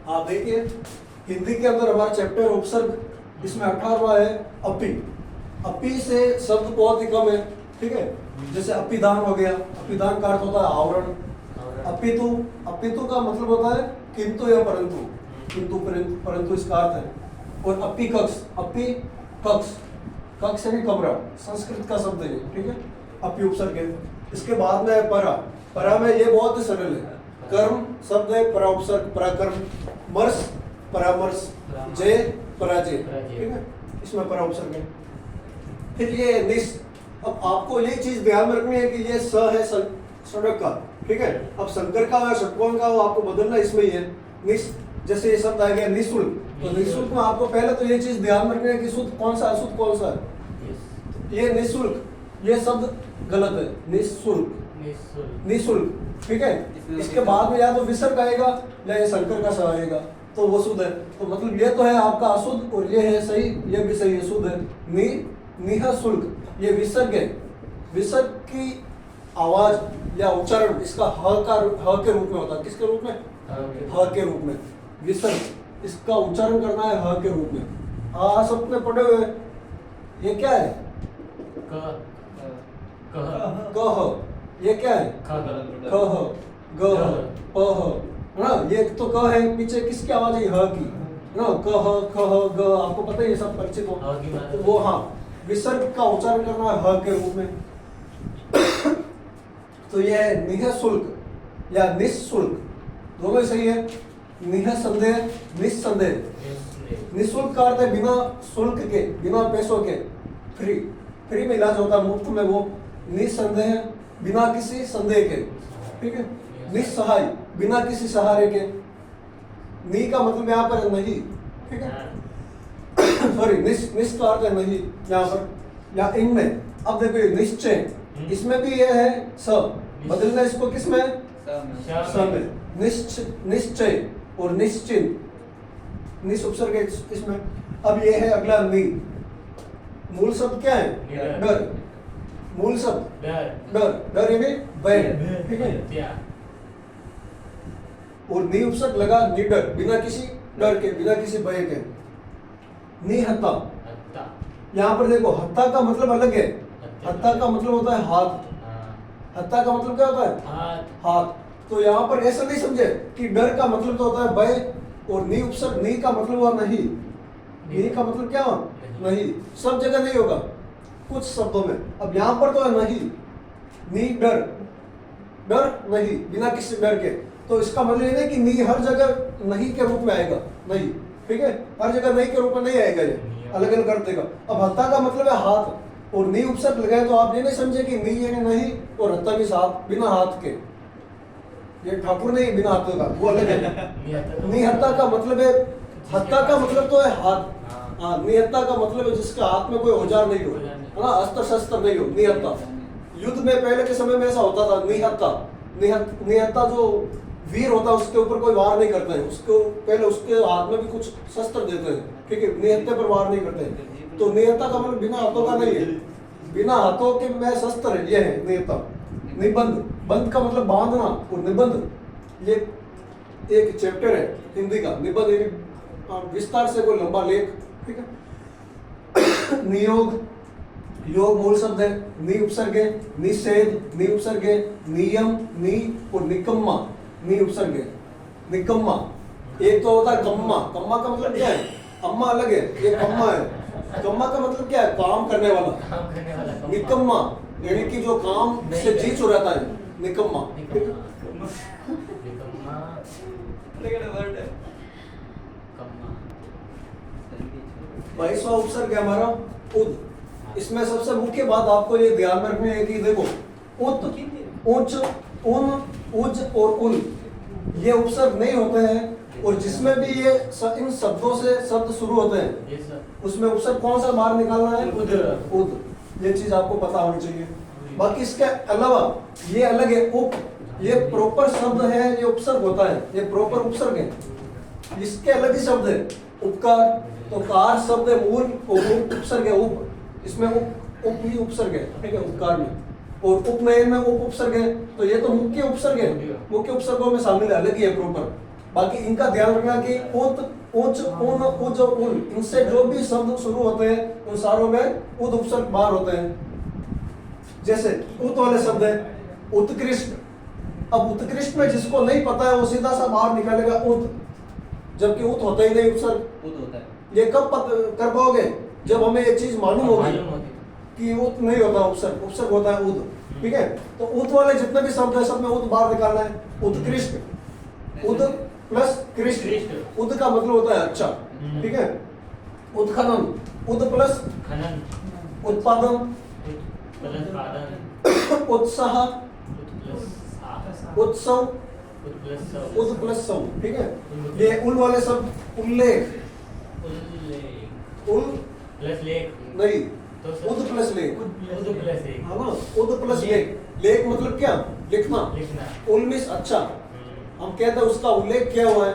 हाँ देखिए, हिंदी के अंदर हमारा चैप्टर उपसर्ग, इसमें 18वां है अपी। अपी से शब्द बहुत ही कम है, ठीक है। जैसे अपिदान हो गया, अपिदान का अर्थ होता है आवरण। अपितु, अपितु का मतलब होता है किंतु या परंतु, किंतु परंतु इसका अर्थ है। और अपी कक्ष, अपी कक्ष, कक्ष यानी कमरा, संस्कृत का शब्द है, ठीक है। अपी उपसर्ग है। इसके बाद में है परा। परा में ये बहुत ही सरल है, कर्म शब्द है, परा उपसर्ग, पराकर्म, मर्श परामर्श, जय पराजय, ठीक है। इसमें परा उपसर्ग है। फिर ये निस। अब आपको ये चीज ध्यान में रखनी है कि ये स है सड़क का, ठीक है। अब शंकर का या षटकोण का वो आपको बदलना इसमें ही है। निस, जैसे ये शब्द आ गया निःशुल्क, तो निःशुल्क में आपको पहले तो ये चीज ध्यान में रखनी है कि शुद्ध कौन सा अशुद्ध कौन सा है। ये निःशुल्क, ये शब्द गलत है, निःशुल्क, निःशुल्क, ठीक है। इसके बाद में या तो विसर्ग आएगा या ये शंकर का स आएगा, तो वो शुद्ध है। तो मतलब ये तो है आपका अशुद्ध और ये है सही, ये भी सही है, शुद्ध है। निह शुल्क, ये विसर्ग है। विसर्ग की आवाज या उच्चारण इसका ह के रूप में होता है। किसके रूप में? ह के रूप में। विसर्ग, इसका उच्चारण करना है ह के रूप में। आ सबने पढ़े हुए, ये क्या है? कह, ये क्या है? कह, गह, पह, है ना। ये तो क है, पीछे किसकी आवाज है? ह की, है ना। कह, कह, ग, आपको पता है ये सब परिचित हो। तो वो हाँ, विसर्ग का उच्चारण करना है ह के रूप में। तो ये है निःशुल्क या निःशुल्क, दोनों ही सही है। निःसंदेह, निस्संदेह। निःशुल्क का अर्थ है बिना शुल्क के, बिना पैसों के, फ्री, फ्री में इलाज होता है, मुफ्त में वो। निस्संदेह, बिना किसी संदेह के, ठीक है। निस्सहाय, बिना किसी सहारे के। नी का मतलब यहाँ पर नहीं, ठीक है। सॉरी, निस का अर्थ है नहीं यहाँ पर, या इनमें। अब देखो ये निश्चय, इसमें भी ये है स, बदलना इसको किसमें? स में। निश्चय और निश्चिंत, निस उपसर्ग इसमें। अब ये है अगला नी। मूल शब्द क्या है? डर। मूल शब्द डर, डर यानी भय, ठीक है। और नी उपसर्ग लगा निडर, बिना किसी डर के, बिना किसी भय के। निहत्ता, यहाँ पर देखो हत्ता का मतलब अलग है। हत्ता का मतलब होता है हाथ। हत्ता का मतलब क्या होता है? हाथ। तो यहाँ पर ऐसा नहीं समझे कि डर का मतलब तो होता है भय, और नी उपसर्ग, नी का मतलब हुआ नहीं। नी का मतलब क्या हुआ? नहीं। सब जगह नहीं होगा, कुछ शब्दों में। अब यहाँ पर तो है नहीं, नी डर, डर नहीं, बिना किसी डर के। तो इसका मतलब ये नहीं कि नी हर जगह नहीं के रूप में आएगा, नहीं, ठीक है। हर जगह नहीं के रूप में नहीं आएगा, ये अलग अलग कर देगा। अब हत्ता का मतलब है हाथ, और नी उपसर्ग लगाए तो आप ये नहीं समझे कि नी यानी नहीं और हत्ता भी साथ, बिना हाथ के। ये ठाकुर नहीं बिना हाथों का, वो अलग है। नी हत्ता का मतलब है, हत्ता का मतलब तो है हाथ। हाँ, निहत्ता का मतलब है जिसके हाथ में कोई औजार नहीं हो, है ना, अस्त्र शस्त्र नहीं हो, निहत्ता। युद्ध में पहले के समय में ऐसा होता था, निहत्ता। निहत्ता जो वीर होता है उसके ऊपर कोई वार नहीं करते हैं, उसको पहले उसके हाथ में भी कुछ शस्त्र देते हैं, ठीक है। निहत्ते पर वार नहीं करते हैं। तो निहत्ता का मतलब बिना हाथों का नहीं है, बिना हाथों के में शस्त्र है, ये है निहत्ता। निबंध, बंध का मतलब बांधना, और निबंध ये एक चैप्टर है हिंदी का। निबंध विस्तार से कोई लंबा लेख, ठीक है। नियोग, योग मूल शब्द है, नी उपसर्ग है। निषेध, नी उपसर्ग है। नियम, नी, और निकम्मा, नी उपसर्ग है। निकम्मा, एक तो होता है कम्मा। कम्मा का मतलब क्या है? अम्मा अलग है, ये कम्मा है। कम्मा का मतलब क्या है? काम करने वाला। निकम्मा यानी कि जो काम से जी चुराता है, निकम्मा। 22वां उपसर्ग है हमारा उद। इसमें सबसे मुख्य बात आपको ये ध्यान में रखनी है कि देखो उत, उच, उन, उज और उल, ये उपसर्ग नहीं होते हैं। और जिसमें भी ये इन शब्दों से शब्द शुरू होते हैं उसमें उपसर्ग कौन सा बाहर निकालना है? उद। ये चीज आपको पता होनी चाहिए। बाकी इसके अलावा ये अलग है, उप, ये प्रॉपर शब्द है, ये उपसर्ग होता है, ये प्रॉपर उपसर्ग है। इसके अलग ही शब्द है उपकार, तो कार शब्द है मूल, और उपसर्ग है उप, इसमें उप ही उपसर्ग है, ठीक है, उपकार में। और उपनयन में उप उपसर्ग है, तो ये तो मुख्य उपसर्ग है, मुख्य उपसर्गों में शामिल है, अलग ही है प्रॉपर। बाकी इनका ध्यान रखना कि उत, उच, उन, उज, उन, इनसे जो भी शब्द शुरू होते हैं उन सारों में उद उपसर्ग बाहर होते हैं। जैसे उत वाले शब्द है उत्कृष्ट, अब उत्कृष्ट में जिसको नहीं पता है वो सीधा सा बाहर निकालेगा उत, जबकि उत होता ही नहीं, उपसर्ग उद होता है। ये कब कर पाओगे जब हमें एक चीज मालूम होगी कि उत नहीं होता उपसर्ग, उपसर्ग होता है उद। ठीक है, तो उत वाले जितने भी शब्द है सब में उद बाहर निकालना है। उत्कृष्ट, उद प्लस कृष्ट, उद का मतलब होता है अच्छा। ठीक है, उत्खनन, उद प्लस खनन, उत्पादन, उत्साह, उत्सव, उद प्लस सव। ठीक है, ये उल वाले शब्द उल्लेख, उल प्लस लेख नहीं, तो उद प्लस लेख, उद प्लस एक, हाँ ना, उद प्लस लेख। लेख मतलब क्या? लिखना। लिखना। उल मीन्स अच्छा, हम कहते हैं उसका उल्लेख किया हुआ है,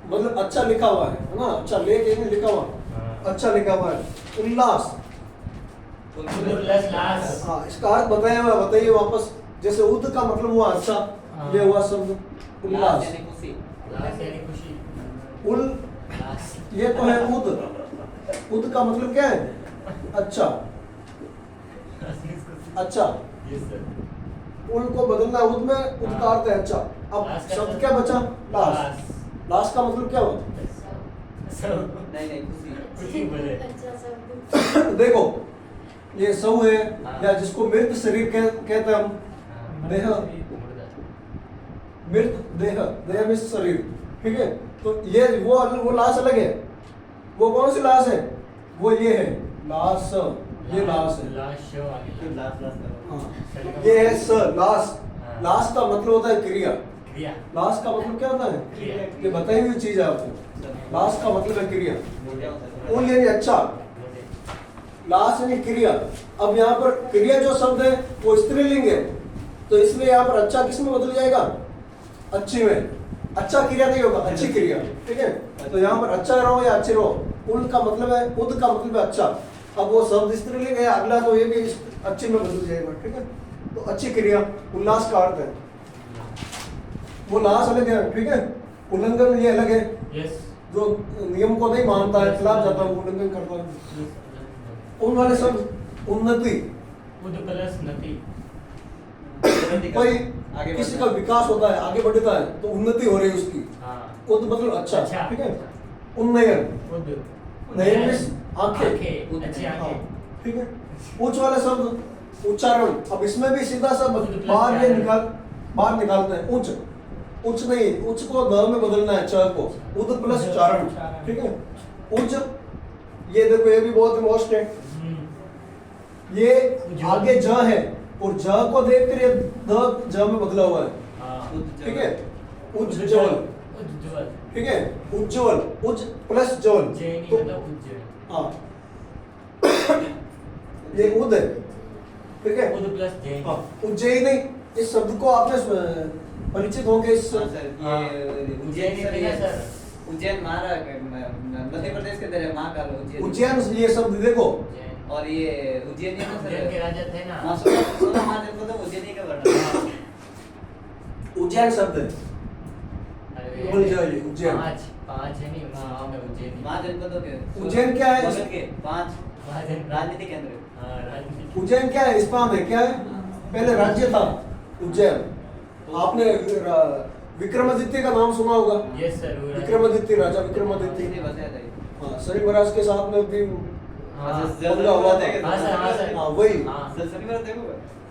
मतलब अच्छा लिखा हुआ है ना, अच्छा लेख नहीं लिखा हुआ, अच्छा लिखा हुआ है। उल्लास, उद प्लस लास, हाँ इसका अर्थ बताया हुआ, बताइए वापस। जैसे उद का मतलब हुआ अच्छा, ये हुआ शब्द उल्लास। यानी खुशी। लास यानी खुशी, उल, लास ये तो है उद, उद का मतलब क्या है? अच्छा, अच्छा। यस सर, उल को बदलना है उद में, उद का अर्थ है अच्छा। अब लास का शब्द मतलब- क्या बचा? लास। लास, लास का मतलब क्या हुआ? सब नहीं खुशी। खुशी बोले। देखो ये सव है, हाँ। या जिसको मृत शरीर कहते हैं हम, देह, मृत देह, देह में शरीर। ठीक है, तो ये वो लाश अलग है। वो कौन सी लाश है? वो ये है लाश, ये लाश है। लाश वाली लास लास करो। हाँ, ये है स, लाश। हाँ। लाश का मतलब होता है क्रिया। क्रिया, लाश का मतलब क्या होता है? क्रिया। ये बताई हुई चीज है आपको। लाश का मतलब है क्रिया। क्या होता है? उल यानी अच्छा, लाश यानी क्रिया। अब यहाँ पर क्रिया जो शब्द है वो स्त्रीलिंग है, तो इसलिए यहाँ पर अच्छा किस में बदल जाएगा? अच्छी में। अच्छा क्रिया नहीं होगा, अच्छी क्रिया। ठीक है, तो यहाँ पर अच्छा रहो या अच्छी रहो। उल का मतलब है, उद का मतलब है अच्छा। अब वो शब्द स्त्रीलिंग है अगला, तो ये भी अच्छी में बदल जाएगा। ठीक है, तो अच्छी क्रिया उल्लास का अर्थ है। वो लाश अलग है। ठीक है, उल्लंघन ये अलग है, यस, जो नियम को नहीं मानता है, खिलाफ जाता है, वो उल्लंघन करता है। उन वाले शब्द उन्नति, उद प्लस नति, कोई आगे किसी बढ़ना। का विकास होता है, आगे बढ़ता है, तो उन्नति हो रही है उसकी। हाँ, उद मतलब अच्छा। अच्छा। ठीक है, उन्नयन, उद नयन मीन्स आंखें। आंखें, अच्छी हाँ, आंखें। ठीक है। उच्च वाले शब्द उच्चारण, अब इसमें भी सीधा सा उच्च प्लस बाहर ये चारण। बाहर निकालते हैं। उच्च, उच्च नहीं, उच्च को द में बदलना है, च को। उद प्लस चारण। ठीक है, उच्च, ये देखो ये भी बहुत मोस्ट है। ये आगे ज है और ज को देखकर ये द ज में बदला हुआ है। हाँ, ठीक है, उज्ज्वल। उज्ज्वल, ठीक है, उज्ज्वल, उज प्लस ज्वल। जैनी तो मतलब उज्ज्वल, हाँ ये उद है। ठीक है, उद प्लस जैनी। हाँ, उज्जैनी, इस शब्द को आपने परिचित होंगे इस हाँ सर, हाँ। ये उज्जैन सर, ही ये है सर। उज्जैन मध्य प्रदेश के अंदर है, महाकाल उज्जैन। उज्जैन, ये शब्द देखो, जैन, और ये उज्जैन ही है ना उज्जैन के सर। राजा थे ना। हाँ, सोलह महाजन को तो उज्जैन ही का वर्णन है। उज्जैन शब्द है। अरे, बोल जाइए, उज्जैन। पांच है नहीं, हाँ में उज्जैन, महाजनपदों के उज्जैन क्या है? बगल के 5 महाजन राजनीतिक केंद्र। हाँ, राजनीति। उज्जैन क्या है? स्थान है, क्या है? पहले राज्य था उज्जैन। आपने विक्रमादित्य का नाम सुना होगा। यस सर, वो विक्रमादित्य, राजा इसलिए विक्रमादित्य। बताया था ये। हाँ, शनि महाराज के साथ में भी हाँ, पंगा हुआ था। हाँ सर, हाँ सर, हाँ, वही। हाँ, सर शनिवार देखो।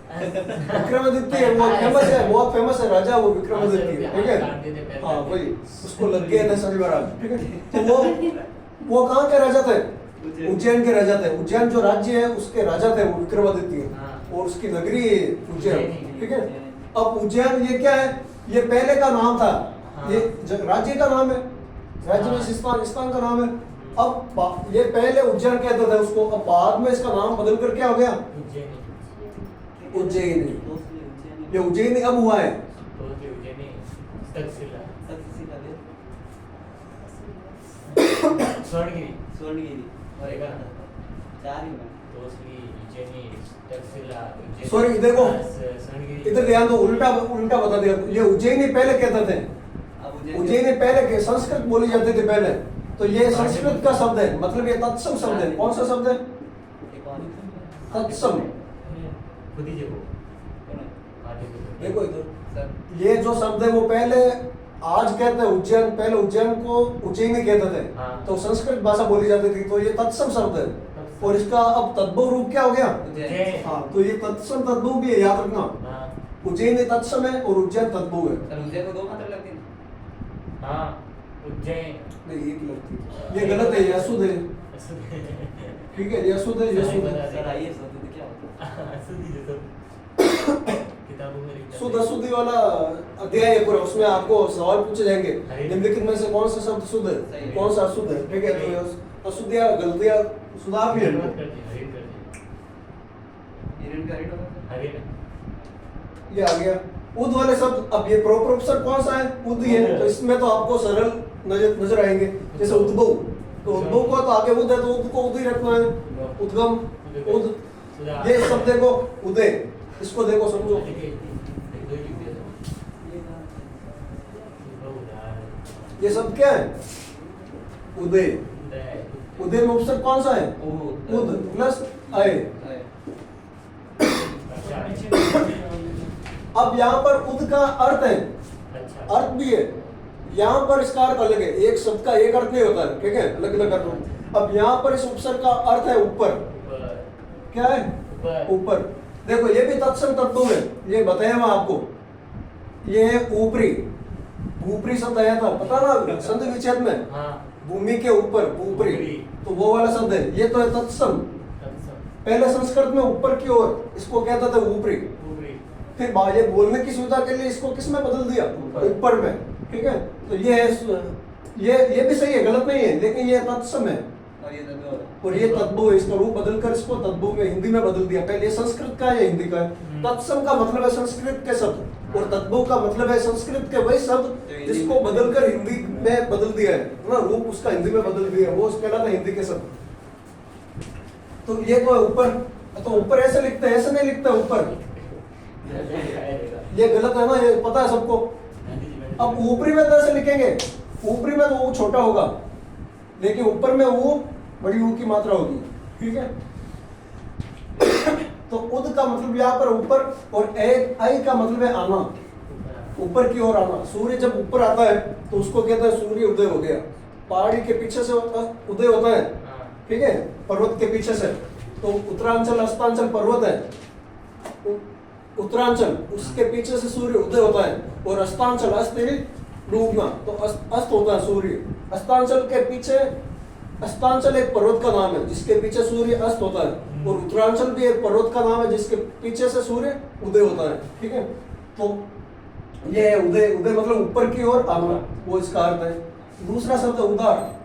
विक्रमादित्य वो फेमस है, बहुत फेमस है राजा वो विक्रमादित्य। ठीक है, हाँ वही, उसको लग गए थे शनि महाराज। ठीक है, तो वो कहाँ के राजा थे? उज्जैन के राजा थे। उज्जैन जो राज्य है उसके राजा थे वो विक्रमादित्य, हाँ। और उसकी नगरी उज्जैन। ठीक है, उज्जैन। अब उज्जैन ये क्या है? ये पहले का नाम था, हाँ। ये राज्य का नाम है, राज्य में हाँ। स्थान का नाम है। अब ये पहले उज्जैन कहते थे उसको, अब बाद में इसका नाम बदल कर क्या हो गया? उज्जैनी, उज्जैनी। उज्जैन ये उज्जैनी अब हुआ है। तो ये उज्जैनी, तक्षशिला, स्वर्णगिरी, स्वर्णगिरी और एक देखा? 4 ही में। तोसली, उज्जैनी, तक्षशिला, उज्जैनी। Sorry, देखो। स्वर्णगिरी। इधर ध्यान दो, उल्टा उल्टा बता दिया। ये उज्जैनी पहले कहते थे, अब उज्जैनी पहले के संस्कृत बोली जाती थी पहले, तो ये संस्कृत का शब्द है, मतलब ये तत्सम शब्द है। कौन सा शब्द है? तत्सम। खुद ही देखो देखो इधर, सर ये जो शब्द है वो पहले आज कहते हैं उज्जैन, पहले उज्जैन को उज्जैनी कहते थे, हाँ। तो संस्कृत भाषा बोली जाती थी, तो ये तत्सम शब्द है। और इसका अब तद्भव रूप क्या हो गया? उज्जैन। हाँ, तो ये तत्सम तद्भव भी है, याद रखना। हाँ उज्जैनी तत्सम है और उज्जैन तद्भव है। सर उज्जैन को 2 मात्रा लगती है। हाँ उज्जैन नहीं, एक लगती है, ये गलत है, ये अशुद्ध है। ठीक है, ये अशुद्ध है, ये शुद्ध है। सर आइए शब्द क्या होता है? किताबों में लिखा शुद्ध है। अशुद्धि वाला अध्याय है पूरा, उसमें आपको सवाल पूछे जाएंगे अरे। निम्नलिखित में से कौन सा शब्द शुद्ध है, सही है। कौन सा अशुद्ध है। ठीक है, तो ये अशुद्धियां गलतियां सुधार भी है। हरिन कर दिया। हिरण का हिरण होता है। हरिन ये आ गया उद वाले शब्द। अब ये प्रॉपर उपसर्ग कौन सा है? उद ही है, तो इसमें तो आपको सरल नजर आएंगे। जैसे उद्भव, तो उद्भव को तो आगे उद है, तो उद को उद ही रखना है। उद्गम, उद, ये शब्द देखो उदय, इसको देखो समझो। ये शब्द क्या है? उदय। उदय में उपसर्ग कौन सा है? उद प्लस अय। अब यहाँ पर उद का अर्थ है, अच्छा अर्थ भी है। यहाँ पर इसका अर्थ अलग है, एक शब्द का एक अर्थ नहीं होता है, ठीक है, अलग अलग अर्थ होता है। अब यहाँ पर इस उपसर्ग का अर्थ है ऊपर। क्या है? ऊपर। देखो ये भी तत्सम तत्व है, ये बताया मैं आपको। ये है ऊपरी, ऊपरी शब्द आया था, पता ना संधि विच्छेद में, हाँ भूमि के ऊपर ऊपरी, तो वो वाला शब्द है। ये तो है तत्सम। पहले संस्कृत में ऊपर की ओर इसको कहता था ऊपरी, फिर ये बोलने की सुविधा के लिए इसको किस में बदल दिया? ऊपर में। ठीक है, तो ये है, ये भी सही है, गलत नहीं है, लेकिन ये तत्सम है और ये तद्भव और ये तद्भव है। इसका रूप बदलकर इसको तद्भव में हिंदी में बदल दिया। पहले ये संस्कृत का है या हिंदी का है? तत्सम का मतलब है संस्कृत के शब्द और तद्भव का मतलब है संस्कृत के वही शब्द जिसको बदलकर हिंदी में बदल दिया है ना, रूप उसका हिंदी में बदल दिया, वो कहलाता है हिंदी के शब्द। तो ये तो ऊपर, तो ऊपर ऐसे लिखते हैं, ऐसे नहीं लिखते ऊपर, ये गलत है ना, ये पता है सबको। अब ऊपरी में तो ऐसे लिखेंगे, ऊपरी में तो वो छोटा होगा, लेकिन ऊपर में वो बड़ी ऊ की मात्रा होगी। ठीक है, तो उद का मतलब यहाँ पर ऊपर और ऐ का मतलब है आना, ऊपर की ओर आना। सूर्य जब ऊपर आता है तो उसको कहते हैं सूर्य उदय हो गया। पहाड़ी के पीछे से उदय होता है, ठीक है, पर्वत के पीछे से। तो उत्तरांचल अस्तांचल पर्वत है, उत्तरांचल उसके पीछे से सूर्य उदय होता है, और अस्तांचल अस्त डूबना, तो अस्त होता है सूर्य। अस्तांचल के पीछे, अस्तांचल एक पर्वत का नाम है जिसके पीछे सूर्य अस्त होता है, और उत्तरांचल भी एक पर्वत का नाम है जिसके पीछे से सूर्य उदय होता है। ठीक है, तो ये है उदय। उदय मतलब ऊपर की ओर आना, वो इसका अर्थ है। दूसरा शब्द उदार,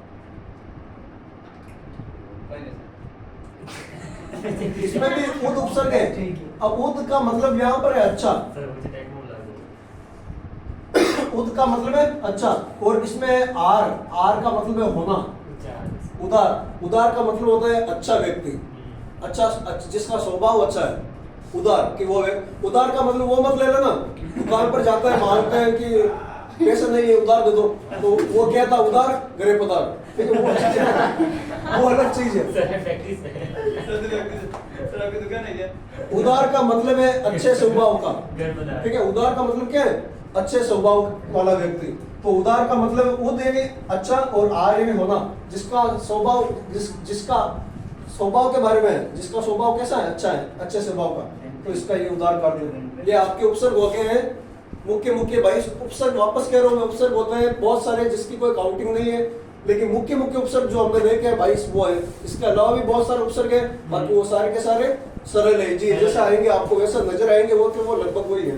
इसमें भी उद उपसर्ग है। अब उद का मतलब यहाँ पर है अच्छा, उद का मतलब है अच्छा, और इसमें आर का मतलब है होना। उदार, उदार का मतलब होता है अच्छा व्यक्ति, अच्छा जिसका स्वभाव अच्छा है। उदार कि वो है, उदार का मतलब वो मत ले लेना, दुकान पर जाता है मांगते हैं कि पैसे नहीं है उधार दे दो, तो वो क्या था? उधार गरे पदार, ठीक है, वो अलग चीज है। उदार का मतलब है अच्छे स्वभाव का, ठीक है, उदार का मतलब क्या है? अच्छे स्वभाव वाला व्यक्ति। तो उदार का मतलब उद यानी अच्छा और आर यानी होना, जिसका स्वभाव जिसका स्वभाव के बारे में है, जिसका स्वभाव कैसा है? अच्छा है, अच्छे स्वभाव का, तो इसका ये उदार कर दो। ये आपके उपसर्ग हो गए हैं, मुख्य 22 उपसर्ग। वापस कह रहा हूँ मैं, उपसर्ग होते हैं बहुत सारे जिसकी कोई काउंटिंग नहीं है, लेकिन मुख्य उपसर्ग जो हमने देखे हैं 22 वो है। इसके अलावा भी बहुत सारे उपसर्ग है, बाकी वो सारे के सारे सरल है जी, जैसे आएंगे आपको वैसा नजर आएंगे, वो तो वो लगभग वही है।